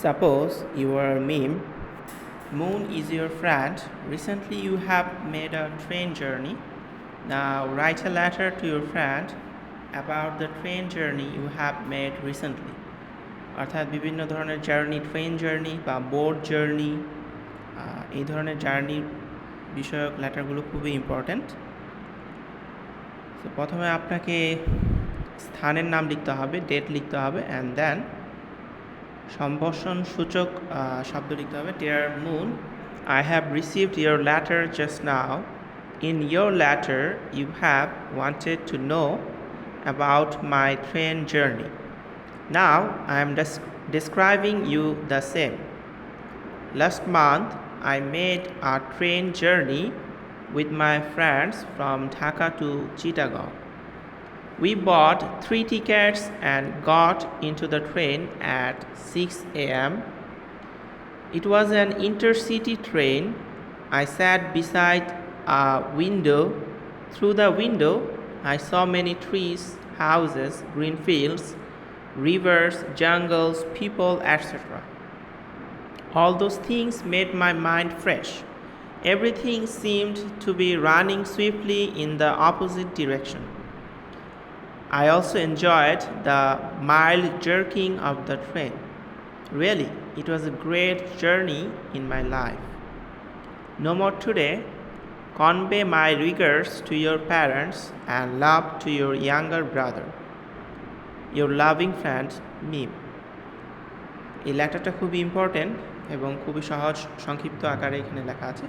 Suppose you are a meme. Moon is your friend. Recently, you have made a train journey. Now, write a letter to your friend about the train journey you have made recently. অর্থাৎ বিভিন্ন ধরনের journey, train journey বা boat journey, এই ধরনের journey বিষয়ক লেটারগুলো খুবই important. তো প্রথমে আপনাকে স্থানের নাম লিখতে হবে, ডেট লিখতে হবে, অ্যান্ড দেন সম্ভাষণ সূচক শব্দ লিখতে হবে। Dear moon, I have received your letter just now. In your letter, you have wanted to know about my train journey. Now, I am describing you the same. Last month, I made a train journey with my friends from Dhaka to Chittagong. We bought 3 tickets and got into the train at 6 a.m. It was an intercity train. I sat beside a window. Through the window, I saw many trees, houses, green fields, rivers, jungles, people, etc. All those things made my mind fresh. Everything seemed to be running swiftly in the opposite direction. I also enjoyed the mild jerking of the train. Really, it was a great journey in my life. No more today. Convey my regards to your parents and love to your younger brother. Your loving friend, Meme. এই লেটারটা খুবই important এবং খুবই সহজ সংক্ষিপ্ত আকারে এখানে লেখা আছে।